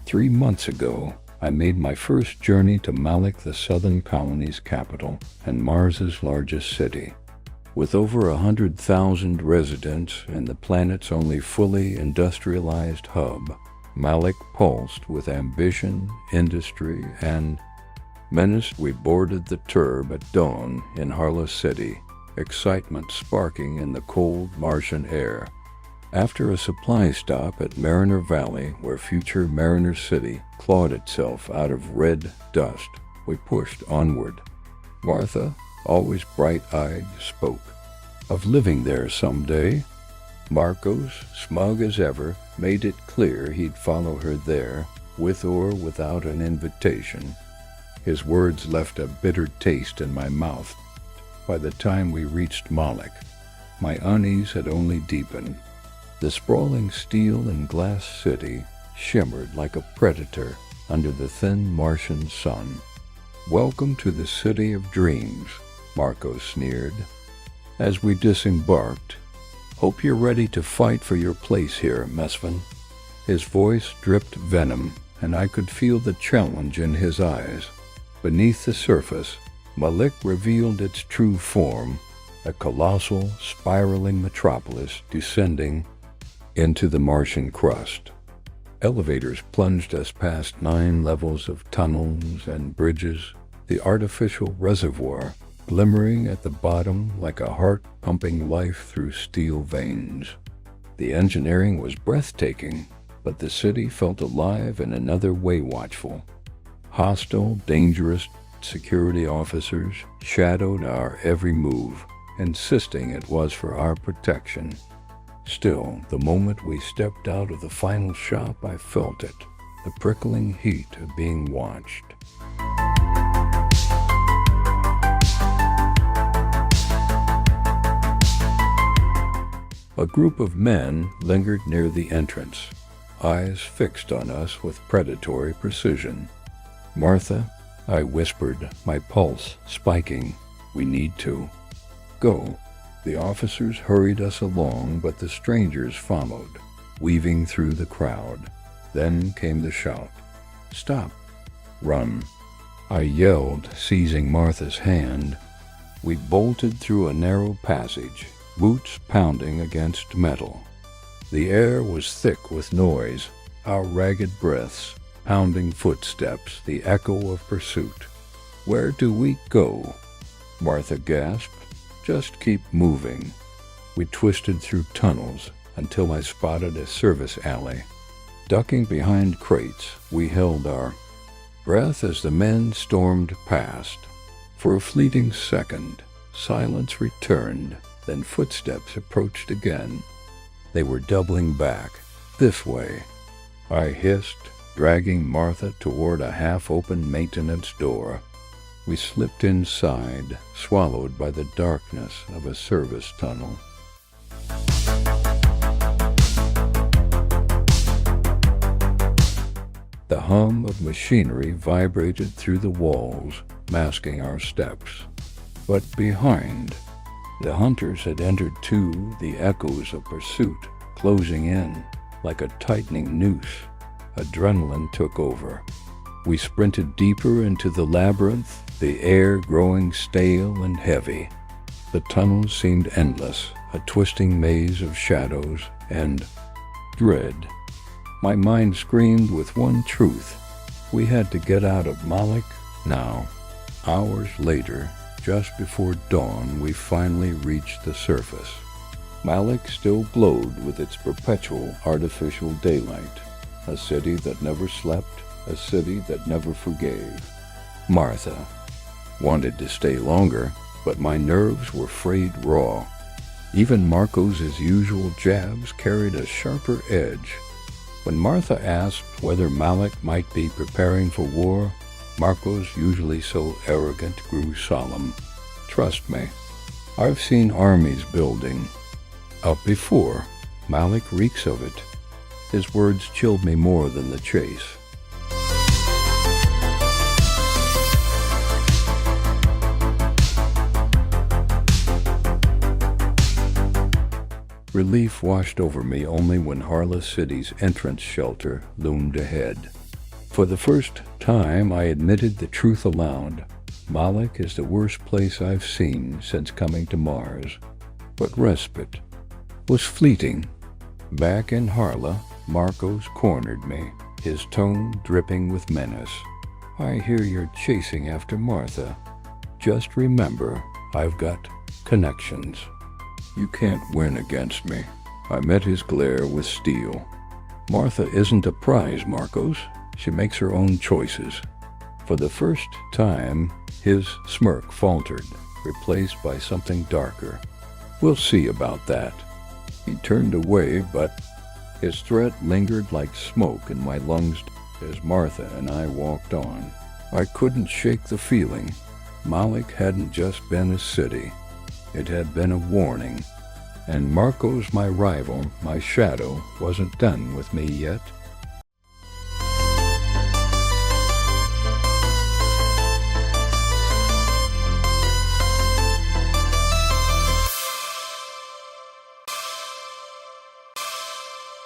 3 months ago, I made my first journey to Malik, the southern colony's capital and Mars's largest city. With over 100,000 residents and the planet's only fully industrialized hub, Malik pulsed with ambition, industry, and menace. We boarded the Turb at dawn in Harless City, excitement sparking in the cold Martian air. After a supply stop at Mariner Valley, where future Mariner City clawed itself out of red dust, we pushed onward. Martha, always bright-eyed, spoke of living there someday. Marcos, smug as ever, made it clear he'd follow her there, with or without an invitation. His words left a bitter taste in my mouth. By the time we reached Malik, my unease had only deepened. The sprawling steel and glass city shimmered like a predator under the thin Martian sun. "Welcome to the city of dreams," Marcos sneered. As we disembarked, "Hope you're ready to fight for your place here, Mesvin." His voice dripped venom, and I could feel the challenge in his eyes. Beneath the surface, Malik revealed its true form, a colossal, spiraling metropolis descending into the Martian crust. Elevators plunged us past 9 levels of tunnels and bridges, the artificial reservoir glimmering at the bottom like a heart pumping life through steel veins. The engineering was breathtaking, but the city felt alive in another way. Watchful, hostile, dangerous security officers shadowed our every move, insisting it was for our protection. Still, the moment we stepped out of the final shop, I felt it, the prickling heat of being watched. A group of men lingered near the entrance, eyes fixed on us with predatory precision. "Martha," I whispered, my pulse spiking, "we need to go." The officers hurried us along, but the strangers followed, weaving through the crowd. Then came the shout, "Stop! Run!" I yelled, seizing Martha's hand. We bolted through a narrow passage, boots pounding against metal. The air was thick with noise, our ragged breaths, pounding footsteps, the echo of pursuit. "Where do we go?" Martha gasped. "Just keep moving." We twisted through tunnels until I spotted a service alley. Ducking behind crates, we held our breath as the men stormed past. For a fleeting second, silence returned, then footsteps approached again. They were doubling back. "This way," I hissed, dragging Martha toward a half-open maintenance door. We slipped inside, swallowed by the darkness of a service tunnel. The hum of machinery vibrated through the walls, masking our steps. But behind, the hunters had entered too, the echoes of pursuit closing in like a tightening noose. Adrenaline took over. We sprinted deeper into the labyrinth, the air growing stale and heavy. The tunnels seemed endless, a twisting maze of shadows and dread. My mind screamed with one truth: we had to get out of Malik now. Hours later, just before dawn, we finally reached the surface. Malik still glowed with its perpetual artificial daylight, a city that never slept, a city that never forgave. Martha wanted to stay longer, but my nerves were frayed raw. Even Marcos' usual jabs carried a sharper edge. When Martha asked whether Malik might be preparing for war, Marcos, usually so arrogant, grew solemn. "Trust me, I've seen armies building up before. Malik reeks of it." His words chilled me more than the chase. Relief washed over me only when Harless City's entrance shelter loomed ahead. For the first time, I admitted the truth aloud. Malik is the worst place I've seen since coming to Mars. But respite was fleeting. Back in Harla, Marcos cornered me, his tone dripping with menace. I hear you're chasing after Martha. Just remember, I've got connections. You can't win against me. I met his glare with steel. Martha isn't a prize, Marcos. She makes her own choices. For the first time, his smirk faltered, replaced by something darker. We'll see about that. He turned away, but his threat lingered like smoke in my lungs as Martha and I walked on. I couldn't shake the feeling. Malik hadn't just been a city. It had been a warning. And Marcos, my rival, my shadow, wasn't done with me yet.